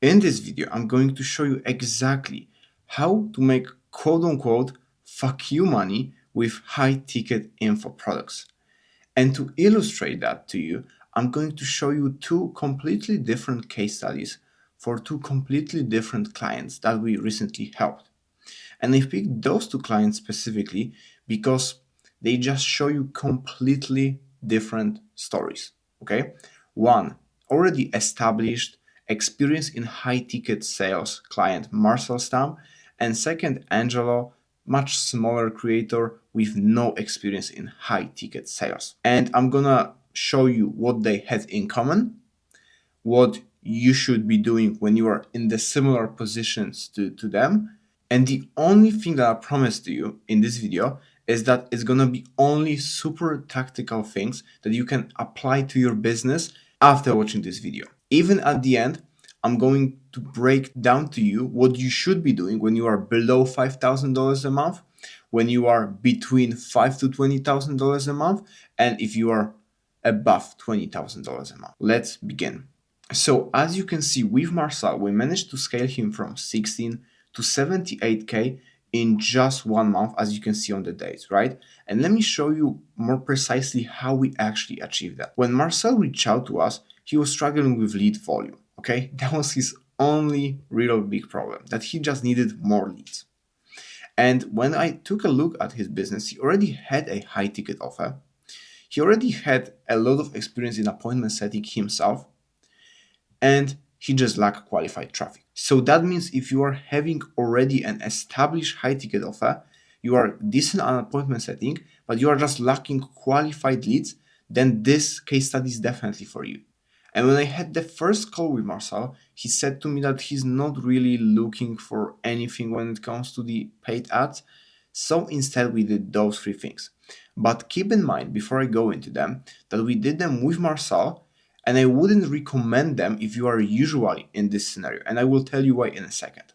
In this video, I'm going to show you exactly how to make quote unquote fuck you money with high ticket info products. And to illustrate that to you, I'm going to show you two completely different case studies for two completely different clients that we recently helped. And I picked those two clients specifically because they just show you completely different stories. Okay? One, already established experience in high ticket sales client Marcel Stam, and second, Angelo, much smaller creator with no experience in high ticket sales. And I'm gonna show you what they had in common, what you should be doing when you are in the similar positions to them. And the only thing that I promise to you in this video is that it's gonna be only super tactical things that you can apply to your business after watching this video. Even at the end, I'm going to break down to you what you should be doing when you are below $5,000 a month, when you are between $5,000 to $20,000 a month, and if you are above $20,000 a month. Let's begin. So as you can see with Marcel, we managed to scale him from 16 to 78K in just 1 month, as you can see on the dates, right? And let me show you more precisely how we actually achieved that. When Marcel reached out to us, he was struggling with lead volume, okay? That was his only real big problem, that he just needed more leads. And when I took a look at his business, he already had a high ticket offer. He already had a lot of experience in appointment setting himself, and he just lacked qualified traffic. So that means if you are having already an established high ticket offer, you are decent on appointment setting, but you are just lacking qualified leads, then this case study is definitely for you. And when I had the first call with Marcel, he said to me that he's not really looking for anything when it comes to the paid ads. So instead, we did those three things. But keep in mind, before I go into them, that we did them with Marcel, and I wouldn't recommend them if you are usually in this scenario. And I will tell you why in a second.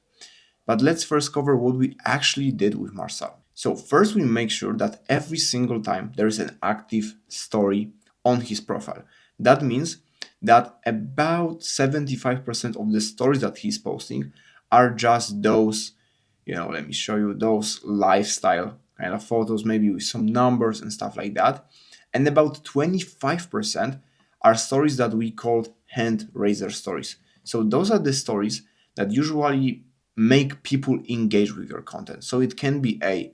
But let's first cover what we actually did with Marcel. So first, we make sure that every single time there is an active story on his profile. That means that about 75% of the stories that he's posting are just those, let me show you those lifestyle kind of photos, maybe with some numbers and stuff like that. And about 25% are stories that we called hand raiser stories. So those are the stories that usually make people engage with your content. So it can be a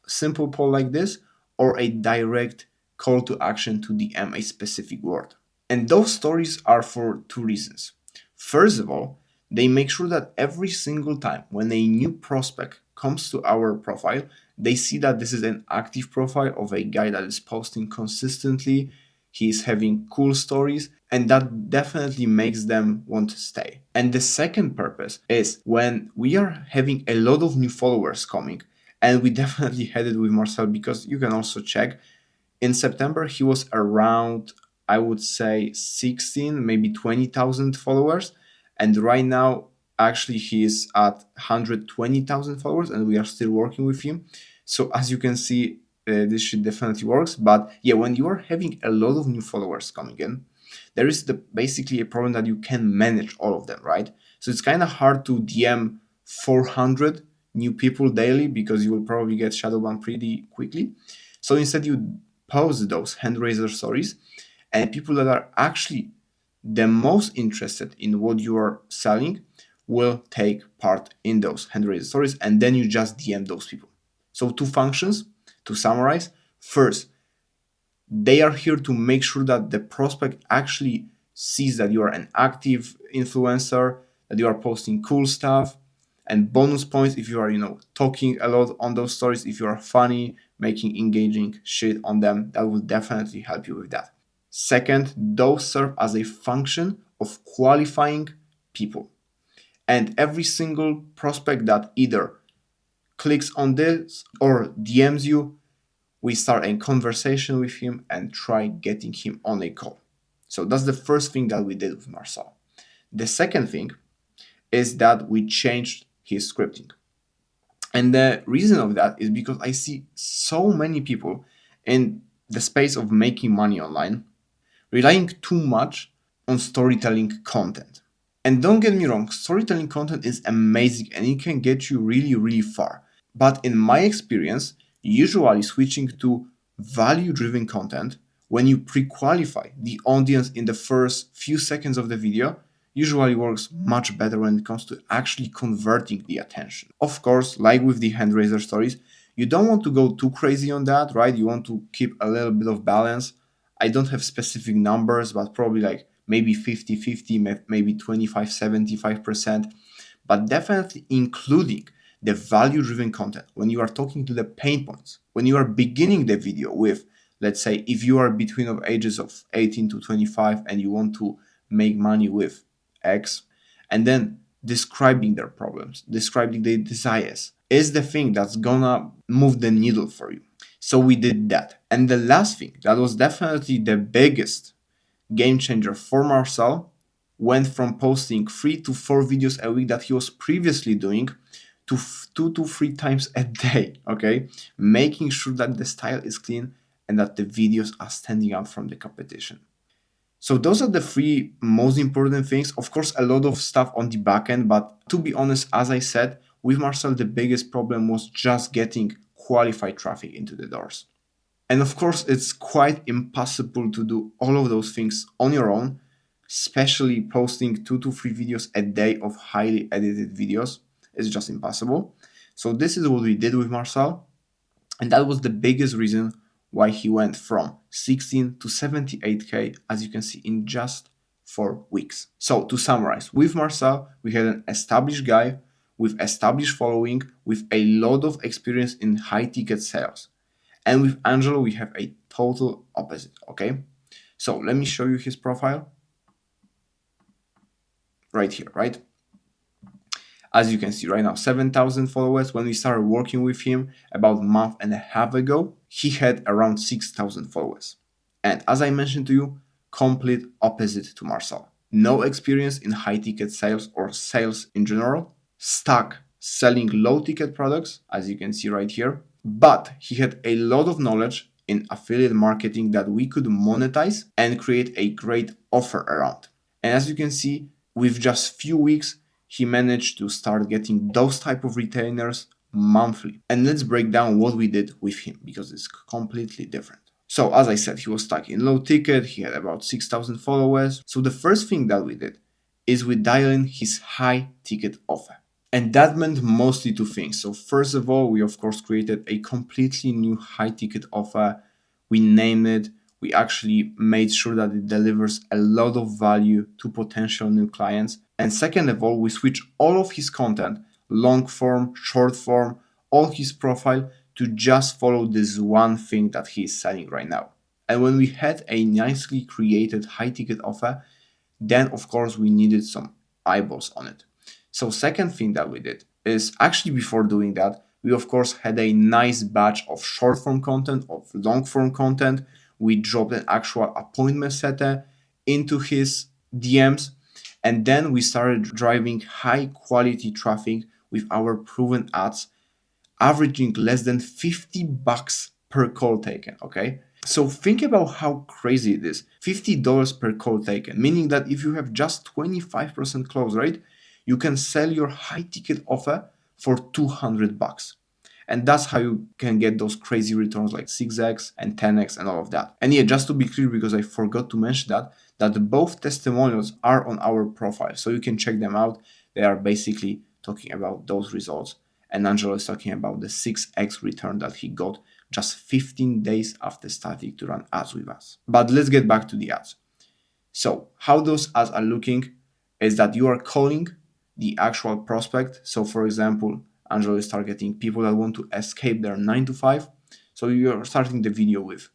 simple poll like this or a direct call to action to DM a specific word. And those stories are for two reasons. First of all, they make sure that every single time when a new prospect comes to our profile, they see that this is an active profile of a guy that is posting consistently, he's having cool stories, and that definitely makes them want to stay. And the second purpose is when we are having a lot of new followers coming, and we definitely had it with Marcel because you can also check. In September, he was around, I would say, 16, maybe 20,000 followers. And right now, actually, he is at 120,000 followers, and we are still working with him. So as you can see, this shit definitely works. But yeah, when you are having a lot of new followers coming in, there is basically a problem that you can manage all of them, right? So it's kind of hard to DM 400 new people daily because you will probably get shadow banned pretty quickly. So instead, you post those hand raiser stories, and people that are actually the most interested in what you are selling will take part in those hand raiser stories, and then you just DM those people. So two functions to summarize. First, they are here to make sure that the prospect actually sees that you are an active influencer, that you are posting cool stuff, and bonus points if you are, talking a lot on those stories, if you are funny, making engaging shit on them, that will definitely help you with that. Second, those serve as a function of qualifying people. And every single prospect that either clicks on this or DMs you, we start a conversation with him and try getting him on a call. So that's the first thing that we did with Marcel. The second thing is that we changed his scripting. And the reason of that is because I see so many people in the space of making money online relying too much on storytelling content. And don't get me wrong, storytelling content is amazing and it can get you really, really far. But in my experience, usually switching to value-driven content, when you pre-qualify the audience in the first few seconds of the video, usually works much better when it comes to actually converting the attention. Of course, like with the hand raiser stories, you don't want to go too crazy on that, right? You want to keep a little bit of balance. I don't have specific numbers, but probably like maybe 50-50, maybe 25-75%, but definitely including the value-driven content when you are talking to the pain points, when you are beginning the video with, let's say, if you are between of ages of 18 to 25 and you want to make money with X, and then describing their problems, describing their desires, is the thing that's gonna move the needle for you. So we did that. And the last thing that was definitely the biggest game changer for Marcel went from posting 3 to 4 videos a week that he was previously doing to 2 to 3 times a day, okay? Making sure that the style is clean and that the videos are standing out from the competition. So those are the 3 most important things. Of course, a lot of stuff on the back end, but to be honest, as I said, with Marcel, the biggest problem was just getting qualified traffic into the doors. And of course, it's quite impossible to do all of those things on your own, especially posting 2 to 3 videos a day of highly edited videos. It's just impossible. So this is what we did with Marcel. And that was the biggest reason why he went from 16 to 78K, as you can see, in just 4 weeks. So to summarize, with Marcel, we had an established guy with established following, with a lot of experience in high ticket sales. And with Angelo, we have a total opposite, okay? So let me show you his profile. Right here, right? As you can see right now, 7,000 followers. When we started working with him about a month and a half ago, he had around 6,000 followers. And as I mentioned to you, complete opposite to Marcel. No experience in high ticket sales or sales in general. Stuck selling low ticket products, as you can see right here. But he had a lot of knowledge in affiliate marketing that we could monetize and create a great offer around. And as you can see, with just few weeks, he managed to start getting those type of retainers monthly. And let's break down what we did with him because it's completely different. So as I said, he was stuck in low ticket. He had about 6,000 followers. So the first thing that we did is we dialed in his high ticket offer. And that meant mostly 2 things. So first of all, we of course created a completely new high ticket offer. We named it. We actually made sure that it delivers a lot of value to potential new clients. And second of all, we switched all of his content, long form, short form, all his profile to just follow this one thing that he is selling right now. And when we had a nicely created high ticket offer, then of course we needed some eyeballs on it. So second thing that we did is actually before doing that, we of course had a nice batch of short form content, of long form content. We dropped an actual appointment setter into his DMs. And then we started driving high quality traffic with our proven ads, averaging less than $50 per call taken, okay? So think about how crazy it is. $50 per call taken, meaning that if you have just 25% close rate, you can sell your high ticket offer for $200. And that's how you can get those crazy returns like 6x and 10x and all of that. And yeah, just to be clear, because I forgot to mention that both testimonials are on our profile. So you can check them out. They are basically talking about those results. And Angelo is talking about the 6x return that he got just 15 days after starting to run ads with us. But let's get back to the ads. So how those ads are looking is that you are calling the actual prospect. So for example, Angelo is targeting people that want to escape their 9 to 5. So you're starting the video with,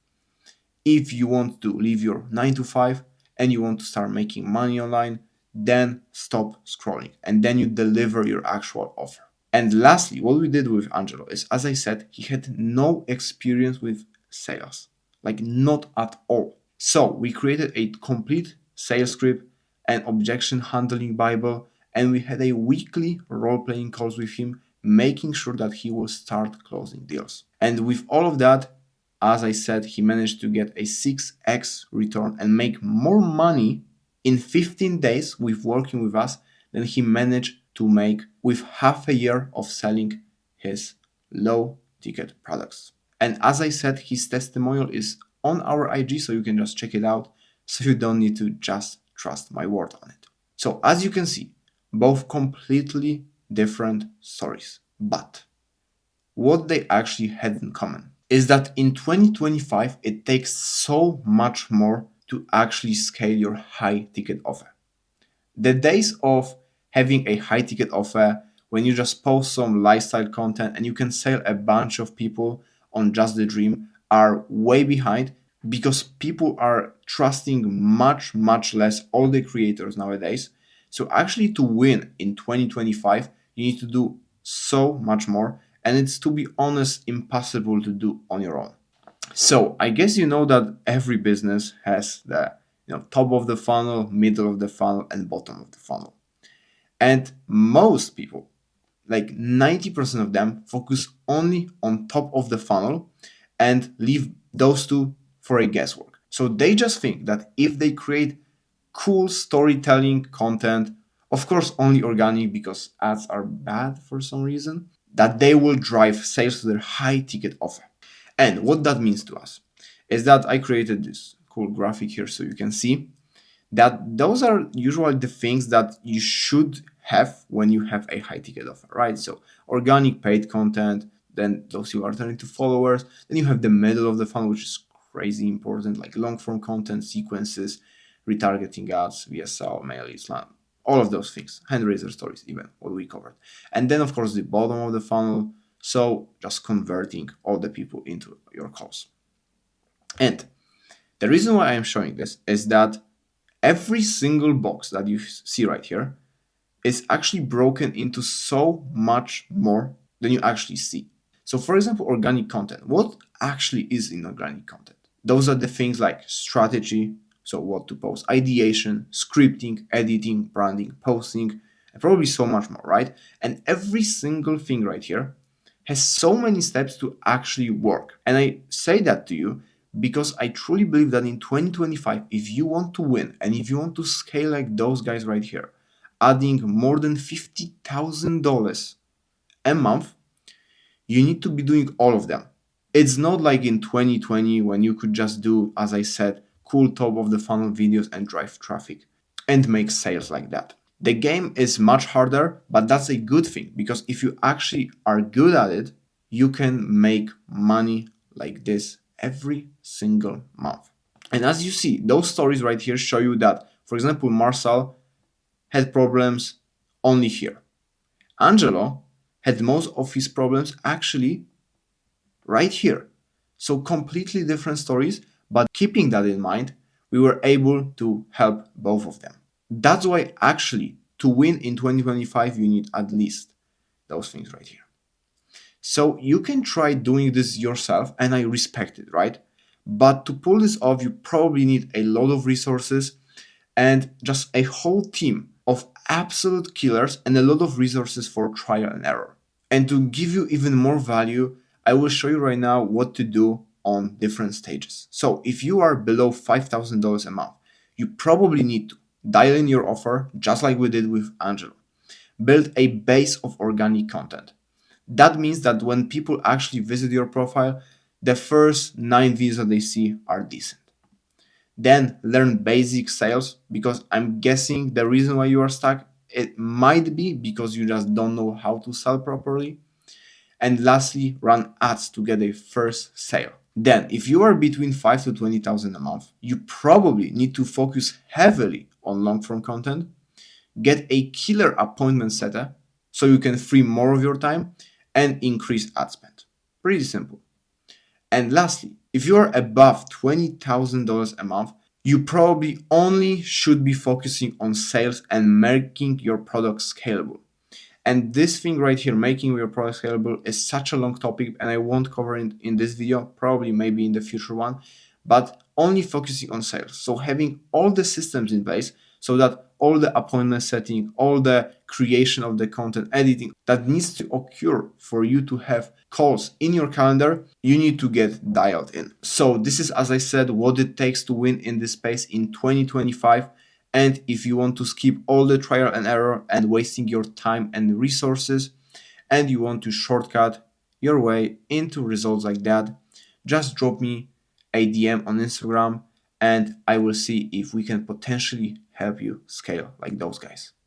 if you want to leave your 9 to 5 and you want to start making money online, then stop scrolling. And then you deliver your actual offer. And lastly, what we did with Angelo is, as I said, he had no experience with sales, like not at all. So we created a complete sales script and objection handling Bible, and we had a weekly role-playing calls with him, making sure that he will start closing deals. And with all of that, as I said, he managed to get a 6x return and make more money In 15 days with working with us, then he managed to make with half a year of selling his low ticket products. And as I said, his testimonial is on our IG, so you can just check it out. So you don't need to just trust my word on it. So as you can see, both completely different stories. But what they actually had in common is that in 2025, it takes so much more to actually scale your high ticket offer. The days of having a high ticket offer when you just post some lifestyle content and you can sell a bunch of people on just the dream are way behind because people are trusting much less all the creators nowadays. So actually to win in 2025, you need to do so much more, and it's, to be honest, impossible to do on your own. So I guess you know that every business has the top of the funnel, middle of the funnel, and bottom of the funnel. And most people, like 90% of them, focus only on top of the funnel and leave those two for a guesswork. So they just think that if they create cool storytelling content, of course only organic because ads are bad for some reason, that they will drive sales to their high ticket offer. And what that means to us is that I created this cool graphic here so you can see that those are usually the things that you should have when you have a high ticket offer, right? So organic paid content, then those you are turning to followers, then you have the middle of the funnel, which is crazy important, like long form content, sequences, retargeting ads, VSL, mail, Islam, all of those things, hand raiser stories, even what we covered. And then of course the bottom of the funnel, so just converting all the people into your calls. And the reason why I am showing this is that every single box that you see right here is actually broken into so much more than you actually see. So for example, organic content. What actually is in organic content? Those are the things like strategy, so what to post, ideation, scripting, editing, branding, posting, and probably so much more, right? And every single thing right here has so many steps to actually work. And I say that to you because I truly believe that in 2025, if you want to win and if you want to scale like those guys right here, adding more than $50,000 a month, you need to be doing all of them. It's not like in 2020 when you could just do, as I said, cool top of the funnel videos and drive traffic and make sales like that. The game is much harder, but that's a good thing because if you actually are good at it, you can make money like this every single month. And as you see, those stories right here show you that, for example, Marcel had problems only here. Angelo had most of his problems actually right here. So completely different stories, but keeping that in mind, we were able to help both of them. That's why actually to win in 2025, you need at least those things right here. So you can try doing this yourself, and I respect it, right? But to pull this off, you probably need a lot of resources and just a whole team of absolute killers and a lot of resources for trial and error. And to give you even more value, I will show you right now what to do on different stages. So if you are below $5,000 a month, you probably need to dial in your offer, just like we did with Angelo. Build a base of organic content. That means that when people actually visit your profile, the first 9 views that they see are decent. Then learn basic sales, because I'm guessing the reason why you are stuck, it might be because you just don't know how to sell properly. And lastly, run ads to get a first sale. Then, if you are between 5 to 20,000 a month, you probably need to focus heavily on long form content, get a killer appointment setter so you can free more of your time and increase ad spend. Pretty simple. And lastly, if you are above $20,000 a month, you probably only should be focusing on sales and making your product scalable. And this thing right here, making your product scalable, is such a long topic, and I won't cover it in this video, probably maybe in the future one, but only focusing on sales. So having all the systems in place so that all the appointment setting, all the creation of the content, editing that needs to occur for you to have calls in your calendar, you need to get dialed in. So this is, as I said, what it takes to win in this space in 2025. And if you want to skip all the trial and error and wasting your time and resources, and you want to shortcut your way into results like that, just drop me a DM on Instagram and I will see if we can potentially help you scale like those guys.